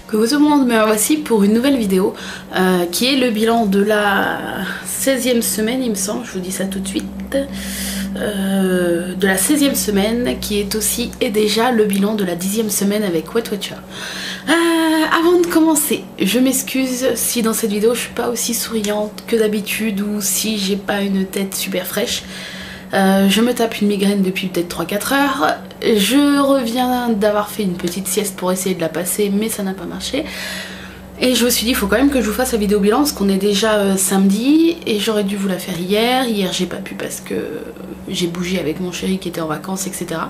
Coucou tout le monde, me voici pour une nouvelle vidéo qui est le bilan de la 16e semaine, il me semble, je vous dis ça tout de suite, de la 16e semaine qui est aussi et déjà le bilan de la 10e semaine avec Weight Watcher. Avant de commencer, je m'excuse si dans cette vidéo je suis pas aussi souriante que d'habitude ou si j'ai pas une tête super fraîche. Je me tape une migraine depuis peut-être 3-4 heures. Je reviens d'avoir fait une petite sieste pour essayer de la passer, mais ça n'a pas marché. Et je me suis dit, il faut quand même que je vous fasse la vidéo bilan, parce qu'on est déjà samedi, et j'aurais dû vous la faire hier. Hier, j'ai pas pu parce que j'ai bougé avec mon chéri qui était en vacances, etc.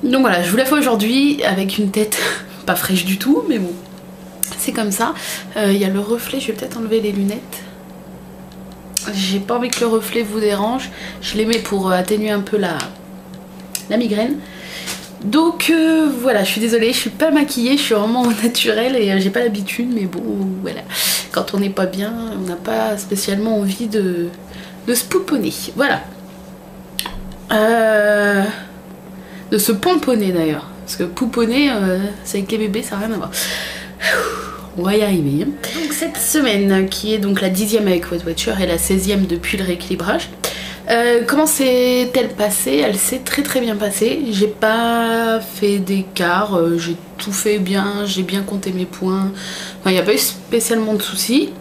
Donc voilà, je vous la fais aujourd'hui avec une tête pas fraîche du tout, mais bon, c'est comme ça. Il y a le reflet, je vais peut-être enlever les lunettes. J'ai pas envie que le reflet vous dérange. Je les mets pour atténuer un peu la migraine. Donc voilà, je suis désolée, je suis pas maquillée, je suis vraiment au naturel et j'ai pas l'habitude, mais bon, voilà. Quand on n'est pas bien, on n'a pas spécialement envie de se pouponner. Voilà. De se pomponner d'ailleurs. Parce que pouponner, c'est avec les bébés, ça n'a rien à voir. On va y arriver. Donc cette semaine qui est donc la 10e avec Weight Watcher et la 16e depuis le rééquilibrage. Comment s'est-elle passée? Elle s'est très bien passée. J'ai pas fait d'écart, j'ai tout fait bien, j'ai bien compté mes points. Enfin, il n'y a pas eu spécialement de soucis.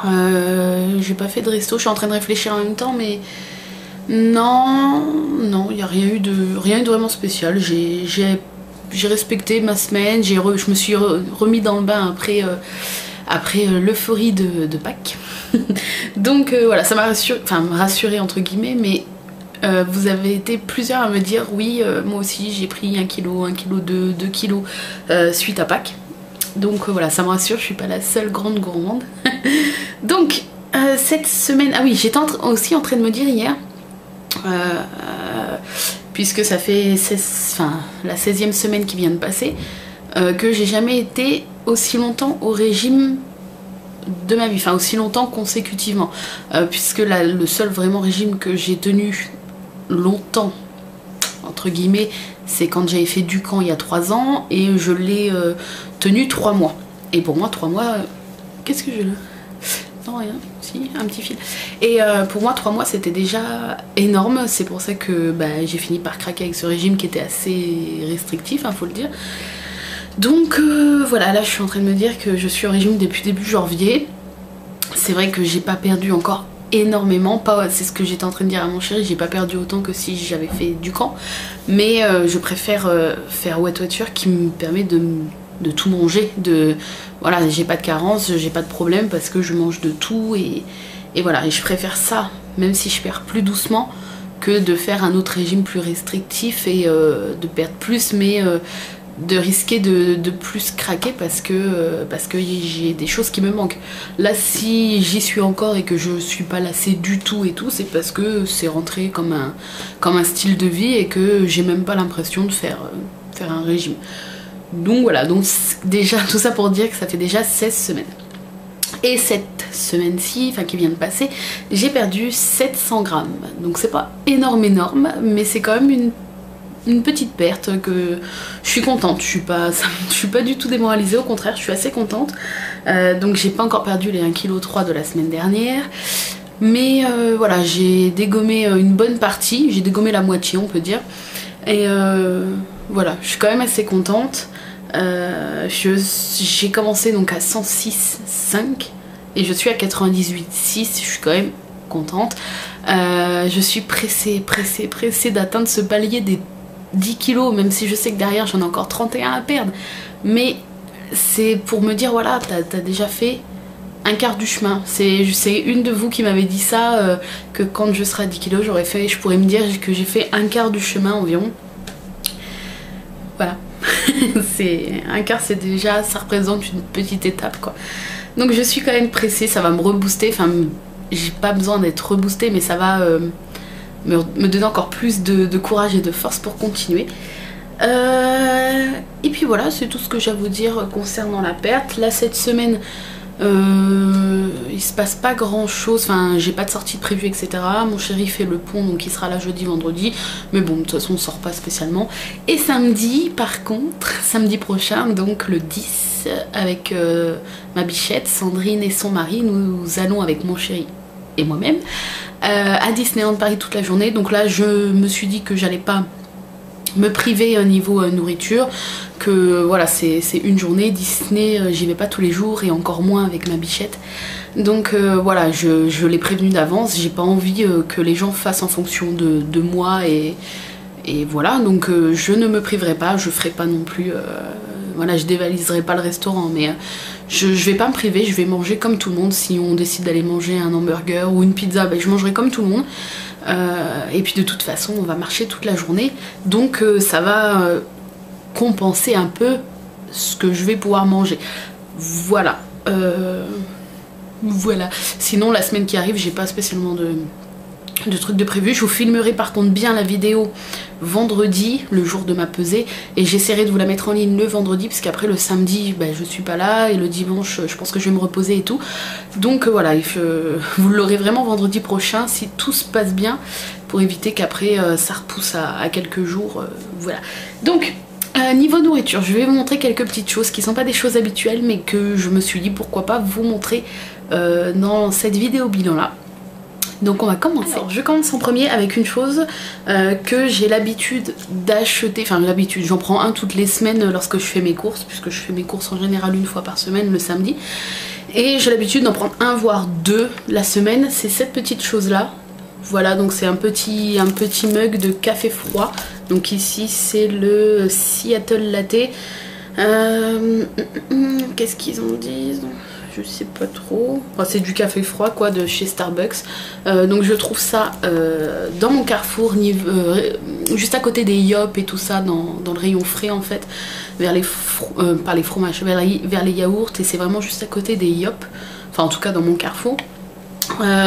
J'ai pas fait de resto, je suis en train de réfléchir en même temps, mais non, il n'y a rien eu de vraiment spécial. J'ai respecté ma semaine, je me suis remis dans le bain après l'euphorie de Pâques. Donc voilà, ça m'a rassurée entre guillemets, mais vous avez été plusieurs à me dire oui, moi aussi j'ai pris 1 kg, 1 kg 2 kg suite à Pâques. Donc voilà, ça me rassure, je suis pas la seule grande gourmande. Donc cette semaine, ah oui, j'étais aussi en train de me dire hier, puisque ça fait la 16e semaine qui vient de passer, que j'ai jamais été aussi longtemps au régime de ma vie, enfin aussi longtemps consécutivement, puisque le seul vraiment régime que j'ai tenu longtemps, entre guillemets, c'est quand j'avais fait du camp il y a 3 ans, et je l'ai tenu 3 mois. Et pour moi 3 mois, qu'est-ce que j'ai là? Non, rien, si, un petit fil. Et pour moi 3 mois c'était déjà énorme, c'est pour ça que j'ai fini par craquer avec ce régime qui était assez restrictif, faut le dire. Donc voilà, là je suis en train de me dire que je suis au régime depuis début janvier. C'est vrai que j'ai pas perdu encore énormément, c'est ce que j'étais en train de dire à mon chéri, j'ai pas perdu autant que si j'avais fait du camp, mais je préfère faire Weight Watcher qui me permet de tout manger, voilà, j'ai pas de carence, j'ai pas de problème parce que je mange de tout et voilà, et je préfère ça, même si je perds plus doucement, que de faire un autre régime plus restrictif et de perdre plus, mais de risquer de plus craquer parce que j'ai des choses qui me manquent. Là, si j'y suis encore et que je suis pas lassée du tout et tout, c'est parce que c'est rentré comme un style de vie et que j'ai même pas l'impression de faire un régime. Donc voilà, donc déjà tout ça pour dire que ça fait déjà 16 semaines. Et cette semaine-ci, qui vient de passer, j'ai perdu 700 grammes. Donc c'est pas énorme, mais c'est quand même une petite perte que je suis contente. Je suis pas du tout démoralisée, au contraire, je suis assez contente. Donc j'ai pas encore perdu les 1,3 kg de la semaine dernière. Mais voilà, j'ai dégommé une bonne partie, j'ai dégommé la moitié on peut dire. Et voilà, je suis quand même assez contente. J'ai commencé donc à 106,5 et je suis à 98,6, je suis quand même contente. Je suis pressée d'atteindre ce palier des 10 kilos, même si je sais que derrière j'en ai encore 31 à perdre. Mais c'est pour me dire voilà, t'as déjà fait un quart du chemin. C'est une de vous qui m'avait dit ça, que quand je serai à 10 kilos, je pourrais me dire que j'ai fait un quart du chemin environ. Voilà. C'est un quart, c'est déjà, ça représente une petite étape quoi. Donc je suis quand même pressée, ça va me rebooster, j'ai pas besoin d'être reboostée, mais ça va me donner encore plus de courage et de force pour continuer. Et puis voilà, c'est tout ce que j'ai à vous dire concernant la perte. Là cette semaine Il se passe pas grand chose, enfin j'ai pas de sortie de prévue, etc. Mon chéri fait le pont, donc il sera là jeudi, vendredi, mais bon de toute façon on sort pas spécialement. Et samedi par contre, samedi prochain, donc le 10, avec ma bichette Sandrine et son mari, nous allons avec mon chéri et moi-même à Disneyland Paris toute la journée. Donc là je me suis dit que j'allais pas me priver au niveau nourriture, que voilà c'est une journée Disney, j'y vais pas tous les jours et encore moins avec ma bichette. Donc voilà, je l'ai prévenu d'avance, j'ai pas envie que les gens fassent en fonction de moi et voilà, donc je ne me priverai pas, je ferai pas non plus, voilà, je dévaliserai pas le restaurant, mais je vais pas me priver, je vais manger comme tout le monde. Si on décide d'aller manger un hamburger ou une pizza, ben, je mangerai comme tout le monde. Et puis de toute façon on va marcher toute la journée, donc ça va compenser un peu ce que je vais pouvoir manger. Voilà. Voilà. Sinon la semaine qui arrive j'ai pas spécialement de trucs de prévu. Je vous filmerai par contre bien la vidéo vendredi, le jour de ma pesée, et j'essaierai de vous la mettre en ligne le vendredi parce qu'après le samedi bah, je suis pas là, et le dimanche je pense que je vais me reposer et tout. Donc voilà, vous l'aurez vraiment vendredi prochain si tout se passe bien, pour éviter qu'après ça repousse à quelques jours. Voilà. Donc niveau nourriture, je vais vous montrer quelques petites choses qui sont pas des choses habituelles, mais que je me suis dit pourquoi pas vous montrer dans cette vidéo bilan là. Donc on va commencer. Alors, je commence en premier avec une chose que j'ai l'habitude d'acheter, enfin l'habitude, j'en prends un toutes les semaines lorsque je fais mes courses, puisque je fais mes courses en général une fois par semaine le samedi. Et j'ai l'habitude d'en prendre un voire deux la semaine, c'est cette petite chose là. Voilà, donc c'est un petit mug de café froid. Donc ici c'est le Seattle Latte. Qu'est-ce qu'ils en disent ? Je sais pas trop. Enfin, c'est du café froid quoi, de chez Starbucks. Donc je trouve ça dans mon Carrefour, juste à côté des Yop et tout ça, dans le rayon frais en fait, vers les pas les fromages, vers les yaourts, et c'est vraiment juste à côté des Yop. Enfin en tout cas dans mon Carrefour.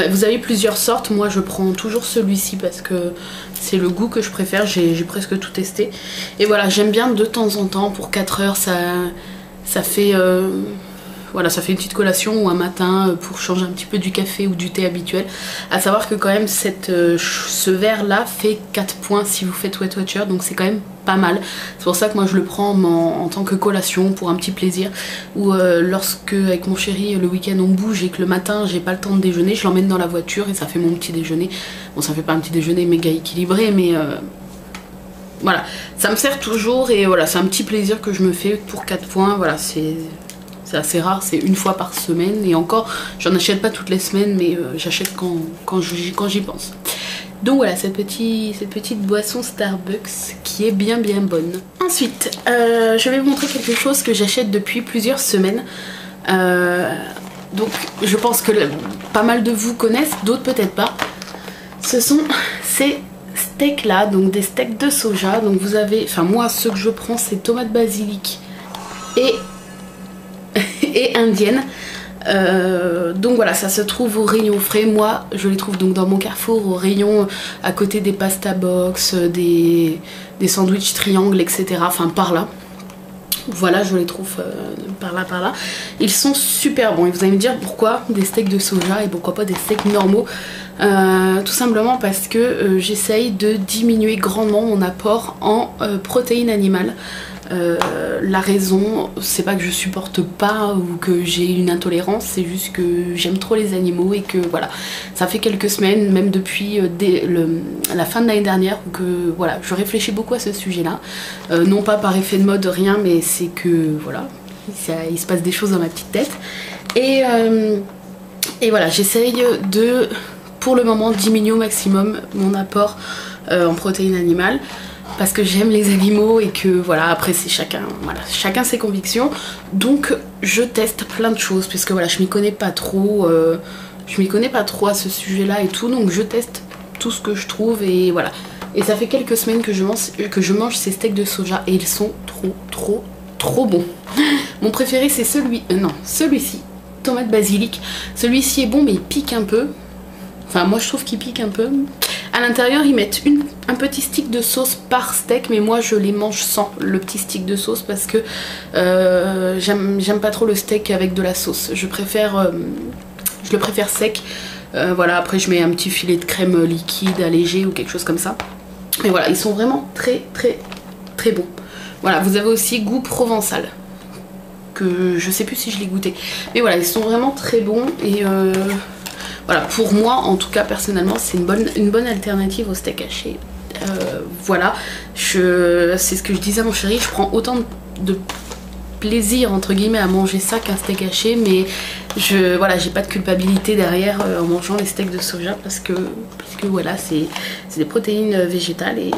Vous avez plusieurs sortes, moi je prends toujours celui-ci parce que c'est le goût que je préfère, j'ai presque tout testé. Et voilà, j'aime bien de temps en temps, pour 4 heures, ça fait... Voilà, ça fait une petite collation ou un matin pour changer un petit peu du café ou du thé habituel. À savoir que quand même ce verre là fait 4 points si vous faites Weight Watcher, donc c'est quand même pas mal. C'est pour ça que moi je le prends en tant que collation pour un petit plaisir. Ou lorsque avec mon chéri le week-end on bouge et que le matin j'ai pas le temps de déjeuner, je l'emmène dans la voiture et ça fait mon petit déjeuner. Bon, ça fait pas un petit déjeuner méga équilibré, mais voilà, ça me sert toujours et voilà, c'est un petit plaisir que je me fais pour 4 points. Voilà, c'est assez rare, c'est une fois par semaine, et encore j'en achète pas toutes les semaines, mais j'achète quand j'y pense. Donc voilà, cette petite boisson Starbucks qui est bien bonne. Ensuite je vais vous montrer quelque chose que j'achète depuis plusieurs semaines. Donc je pense que pas mal de vous connaissent, d'autres peut-être pas. Ce sont ces steaks là, donc des steaks de soja. Donc vous avez, enfin moi ce que je prends c'est tomate basilic et indienne. Donc voilà, ça se trouve au rayon frais. Moi je les trouve donc dans mon Carrefour au rayon à côté des pasta box, des sandwichs triangles, etc. Enfin par là. Voilà, je les trouve par là. Ils sont super bons et vous allez me dire pourquoi des steaks de soja et pourquoi pas des steaks normaux. Tout simplement parce que j'essaye de diminuer grandement mon apport en protéines animales. La raison, c'est pas que je supporte pas ou que j'ai une intolérance, c'est juste que j'aime trop les animaux et que voilà, ça fait quelques semaines, même depuis la fin de l'année dernière, que voilà, je réfléchis beaucoup à ce sujet-là. Non pas par effet de mode, rien, mais c'est que voilà, il se passe des choses dans ma petite tête. Et voilà, j'essaye de, pour le moment, diminuer au maximum mon apport en protéines animales. Parce que j'aime les animaux et que voilà, après c'est chacun ses convictions. Donc je teste plein de choses puisque voilà, je m'y connais pas trop à ce sujet là et tout, donc je teste tout ce que je trouve et voilà. Et ça fait quelques semaines que je mange ces steaks de soja et ils sont trop bons. Mon préféré c'est celui-ci, tomate basilic. Celui-ci est bon mais il pique un peu. Enfin moi je trouve qu'il pique un peu. À l'intérieur ils mettent un petit stick de sauce par steak, mais moi je les mange sans le petit stick de sauce parce que j'aime pas trop le steak avec de la sauce. Je le préfère sec. Voilà, après je mets un petit filet de crème liquide allégé ou quelque chose comme ça. Et voilà, ils sont vraiment très bons. Voilà, vous avez aussi goût provençal, que je sais plus si je l'ai goûté. Mais voilà, ils sont vraiment très bons et voilà, pour moi en tout cas personnellement c'est une bonne alternative au steak haché. Voilà, c'est ce que je disais à mon chéri, je prends autant de plaisir entre guillemets à manger ça qu'un steak haché, mais voilà, j'ai pas de culpabilité derrière en mangeant les steaks de soja parce que voilà, c'est des protéines végétales et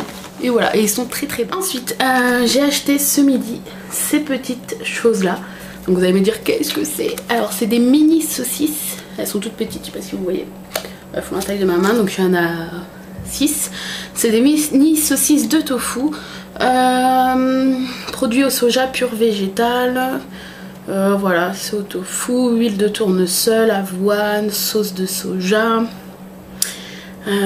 voilà, et ils sont très bons. Ensuite j'ai acheté ce midi ces petites choses là, donc vous allez me dire qu'est-ce que c'est. Alors c'est des mini saucisses, elles sont toutes petites, je sais pas si vous voyez, elles font la taille de ma main, donc il y en a 6. C'est des mini saucisses de tofu, produits au soja pur végétal. Voilà, c'est au tofu, huile de tournesol, avoine, sauce de soja,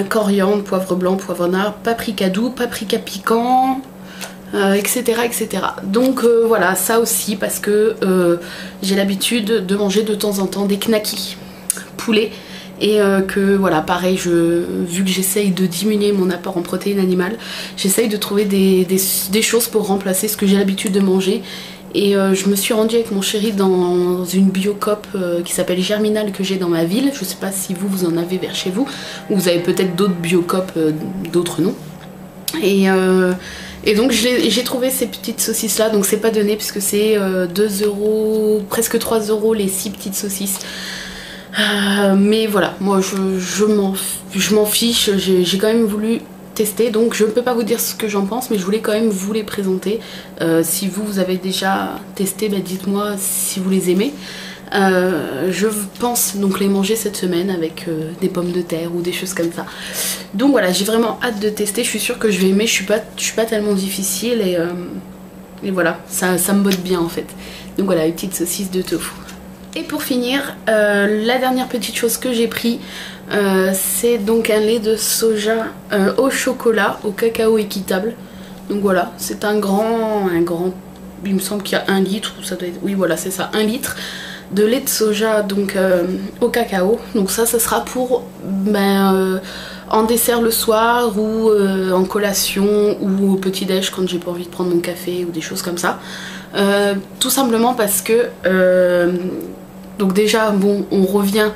coriandre, poivre blanc, poivre noir, paprika doux, paprika piquant, etc. Donc voilà, ça aussi parce que j'ai l'habitude de manger de temps en temps des knackis poulet. Et que voilà, pareil, vu que j'essaye de diminuer mon apport en protéines animales, j'essaye de trouver des choses pour remplacer ce que j'ai l'habitude de manger. Et je me suis rendue avec mon chéri dans une biocoop qui s'appelle Germinal que j'ai dans ma ville. Je sais pas si vous en avez vers chez vous, ou vous avez peut-être d'autres biocoop, d'autres noms. Et donc j'ai trouvé ces petites saucisses là, donc c'est pas donné puisque c'est 2 €, presque 3 € les 6 petites saucisses. Mais voilà, moi je m'en fiche, j'ai quand même voulu tester, donc je ne peux pas vous dire ce que j'en pense, mais je voulais quand même vous les présenter. Si vous avez déjà testé, bah dites-moi si vous les aimez. Je pense donc les manger cette semaine avec des pommes de terre ou des choses comme ça. Donc voilà, j'ai vraiment hâte de tester, je suis sûre que je vais aimer, je suis pas tellement difficile et voilà, ça me botte bien en fait. Donc voilà, une petite saucisse de tofu. Et pour finir, la dernière petite chose que j'ai pris, c'est donc un lait de soja au chocolat, au cacao équitable. Donc voilà, c'est un grand, il me semble qu'il y a 1 litre, ça doit être, oui voilà c'est ça, 1 litre de lait de soja donc au cacao. Donc ça sera pour en dessert le soir ou en collation ou au petit déj quand j'ai pas envie de prendre mon café ou des choses comme ça. Tout simplement parce que donc déjà bon, on revient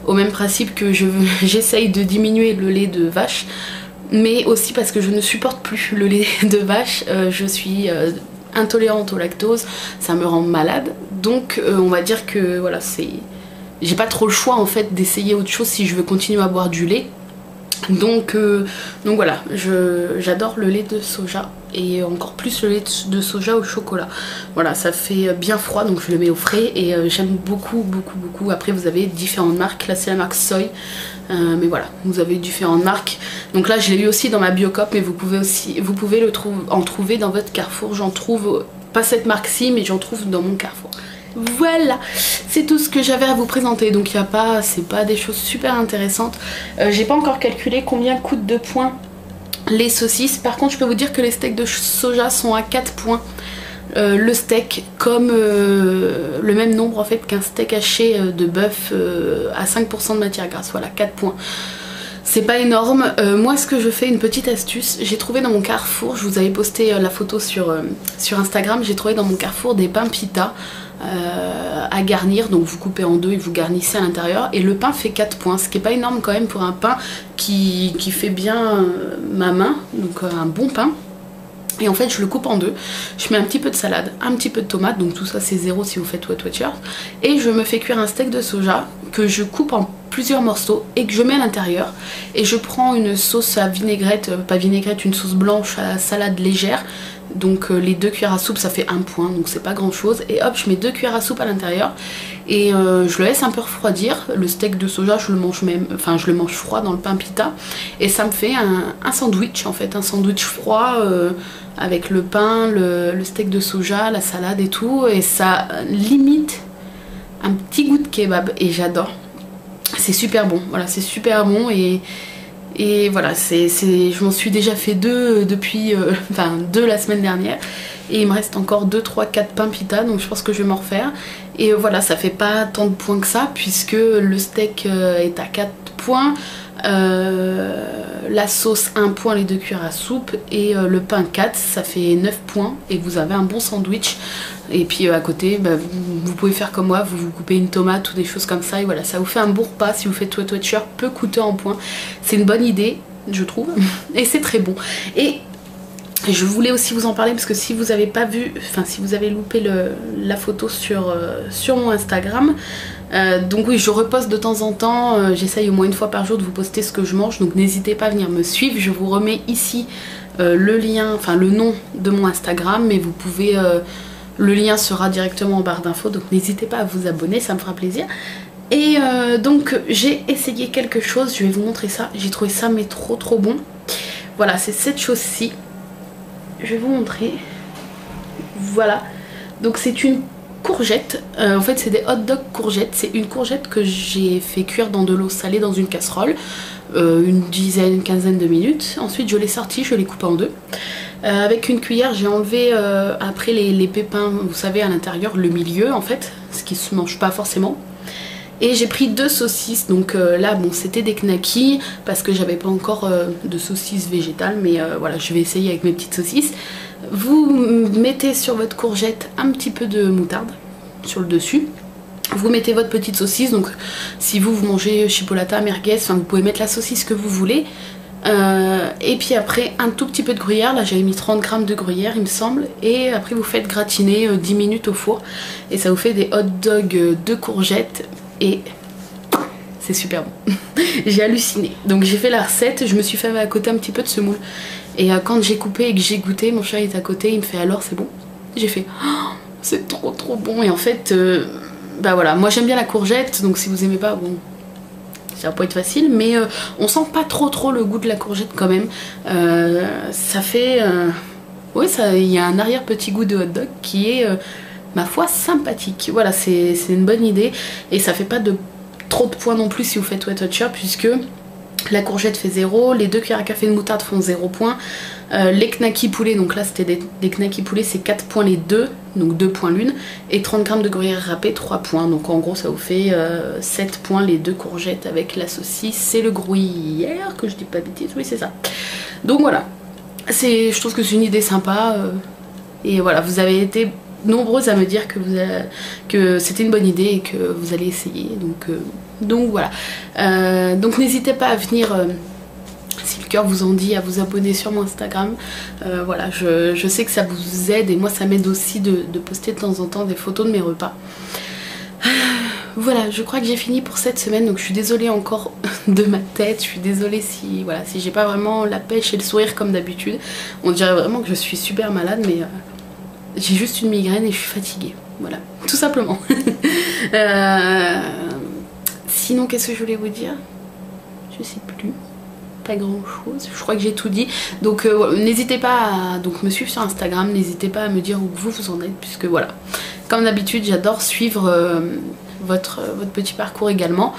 au même principe que j'essaye de diminuer le lait de vache, mais aussi parce que je ne supporte plus le lait de vache. Je suis intolérante au lactose, ça me rend malade, donc on va dire que voilà, j'ai pas trop le choix en fait d'essayer autre chose si je veux continuer à boire du lait. Donc voilà, j'adore le lait de soja et encore plus le lait de soja au chocolat. Voilà, ça fait bien froid donc je le mets au frais et j'aime beaucoup. Après vous avez différentes marques, là c'est la marque Soy, mais voilà, vous avez différentes marques. Donc là je l'ai eu aussi dans ma biocoop, mais vous pouvez en trouver dans votre Carrefour. J'en trouve, pas cette marque-ci, mais j'en trouve dans mon Carrefour. Voilà, c'est tout ce que j'avais à vous présenter, donc c'est pas des choses super intéressantes. J'ai pas encore calculé combien coûtent de points les saucisses. Par contre je peux vous dire que les steaks de soja sont à 4 points le steak, comme le même nombre en fait qu'un steak haché de bœuf à 5% de matière grasse. Voilà, 4 points. C'est pas énorme. Moi ce que je fais, une petite astuce, j'ai trouvé dans mon Carrefour, je vous avais posté la photo sur Instagram, j'ai trouvé dans mon Carrefour des pains pita à garnir, donc vous coupez en deux et vous garnissez à l'intérieur, et le pain fait 4 points, ce qui est pas énorme quand même pour un pain qui fait bien ma main, donc un bon pain. Et en fait je le coupe en deux, je mets un petit peu de salade, un petit peu de tomate, donc tout ça c'est 0 si vous faites Weight Watchers, et je me fais cuire un steak de soja que je coupe en plusieurs morceaux et que je mets à l'intérieur, et je prends une sauce à vinaigrette, pas vinaigrette, une sauce blanche à salade légère. Donc les 2 cuillères à soupe ça fait 1 point, donc c'est pas grand chose, et hop je mets 2 cuillères à soupe à l'intérieur et je le laisse un peu refroidir. Le steak de soja je le mange froid dans le pain pita, et ça me fait un sandwich en fait, un sandwich froid avec le pain, le steak de soja, la salade et tout, et ça limite un petit goût de kebab et j'adore. C'est super bon, voilà, c'est super bon, et Et voilà, je m'en suis déjà fait 2 depuis, enfin 2 la semaine dernière. Et il me reste encore 2, 3, 4 pains pita, donc je pense que je vais m'en refaire. Et voilà, ça fait pas tant de points que ça, puisque le steak est à 4 points, la sauce 1 point, les 2 cuillères à soupe, et le pain 4, ça fait 9 points. Et vous avez un bon sandwich. Et puis à côté, bah, vous pouvez faire comme moi, vous coupez une tomate ou des choses comme ça. Et voilà, ça vous fait un bon repas si vous faites Weight Watcher, peu coûteux en points. C'est une bonne idée, je trouve. Et c'est très bon. Et je voulais aussi vous en parler parce que si vous n'avez pas vu, enfin si vous avez loupé la photo sur mon Instagram, donc oui, je reposte de temps en temps, j'essaye au moins une fois par jour de vous poster ce que je mange, donc n'hésitez pas à venir me suivre. Je vous remets ici le lien, enfin le nom de mon Instagram, mais vous pouvez, le lien sera directement en barre d'infos, donc n'hésitez pas à vous abonner, ça me fera plaisir. Et donc j'ai essayé quelque chose, je vais vous montrer ça, j'ai trouvé ça mais trop bon. Voilà, c'est cette chose-ci. Je vais vous montrer. Voilà. Donc c'est une courgette. En fait c'est des hot dog courgettes. C'est une courgette que j'ai fait cuire dans de l'eau salée dans une casserole. Une dizaine, une quinzaine de minutes. Ensuite je l'ai sortie, je l'ai coupée en 2. Avec une cuillère j'ai enlevé après les pépins, vous savez à l'intérieur, le milieu en fait. Ce qui se mange pas forcément. Et j'ai pris 2 saucisses, donc là bon c'était des knackis parce que j'avais pas encore de saucisses végétales, mais voilà je vais essayer avec mes petites saucisses. Vous mettez sur votre courgette un petit peu de moutarde sur le dessus. Vous mettez votre petite saucisse, donc si vous mangez chipolata, merguez, enfin vous pouvez mettre la saucisse que vous voulez. Et puis après un tout petit peu de gruyère, là j'avais mis 30 g de gruyère il me semble, et après vous faites gratiner 10 minutes au four et ça vous fait des hot dogs de courgettes. Et c'est super bon. J'ai halluciné. Donc j'ai fait la recette, je me suis fait à côté un petit peu de semoule. Et quand j'ai coupé et que j'ai goûté, mon chéri est à côté, il me fait alors c'est bon. J'ai fait oh, c'est trop bon. Et en fait, bah voilà, moi j'aime bien la courgette, donc si vous aimez pas, bon, ça va pas être facile. Mais on sent pas trop le goût de la courgette quand même. Ça fait... oui, il y a un arrière petit goût de hot dog qui est... ma foi sympathique. Voilà, c'est une bonne idée et ça fait pas trop de points non plus si vous faites Weight Watcher, puisque la courgette fait 0, les 2 cuillères à café de moutarde font 0 points, les knackis poulet, donc là c'était des knackis poulet, c'est 4 points les 2, donc 2 points l'une, et 30 g de gruyère râpée, 3 points, donc en gros ça vous fait 7 points les 2 courgettes avec la saucisse, c'est le gruyère, que je dis pas de bêtises, oui c'est ça. Donc voilà, je trouve que c'est une idée sympa, et voilà, vous avez été nombreuses à me dire que c'était une bonne idée et que vous allez essayer, donc voilà. Donc n'hésitez pas à venir, si le cœur vous en dit, à vous abonner sur mon Instagram. Voilà, je sais que ça vous aide et moi ça m'aide aussi de poster de temps en temps des photos de mes repas. Voilà, je crois que j'ai fini pour cette semaine, donc je suis désolée encore de ma tête, je suis désolée si j'ai pas vraiment la pêche et le sourire comme d'habitude. On dirait vraiment que je suis super malade, mais j'ai juste une migraine et je suis fatiguée, voilà, tout simplement. Sinon, qu'est-ce que je voulais vous dire? Je sais plus, pas grand chose, je crois que j'ai tout dit. Donc n'hésitez pas à me suivre sur Instagram, n'hésitez pas à me dire où vous en êtes, puisque voilà, comme d'habitude j'adore suivre votre petit parcours également.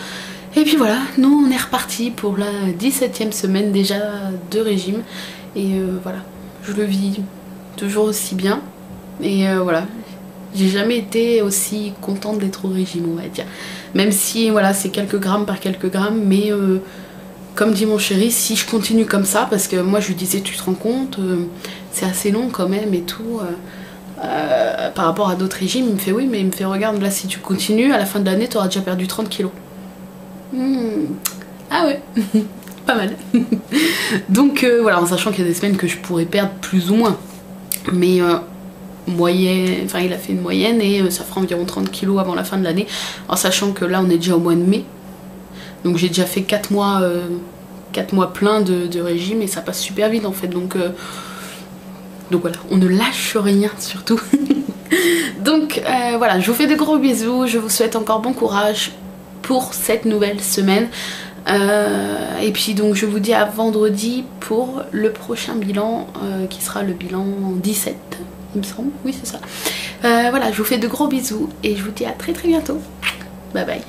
Et puis voilà, nous on est reparti pour la 17e semaine déjà de régime, et voilà, je le vis toujours aussi bien. Et voilà, j'ai jamais été aussi contente d'être au régime, on va dire. Même si voilà, c'est quelques grammes par quelques grammes, mais comme dit mon chéri, si je continue comme ça, parce que moi je lui disais tu te rends compte, c'est assez long quand même et tout, par rapport à d'autres régimes, il me fait oui, mais il me fait regarde là, si tu continues, à la fin de l'année tu auras déjà perdu 30 kilos. Ah ouais. Pas mal. Donc voilà, en sachant qu'il y a des semaines que je pourrais perdre plus ou moins, mais moyenne, enfin il a fait une moyenne et ça fera environ 30 kilos avant la fin de l'année, en sachant que là on est déjà au mois de mai, donc j'ai déjà fait 4 mois pleins de régime et ça passe super vite en fait, donc voilà, on ne lâche rien surtout. Donc voilà, je vous fais de gros bisous, je vous souhaite encore bon courage pour cette nouvelle semaine. Et puis donc je vous dis à vendredi pour le prochain bilan qui sera le bilan 17, il me semble, oui c'est ça. Voilà, je vous fais de gros bisous et je vous dis à très bientôt. Bye bye.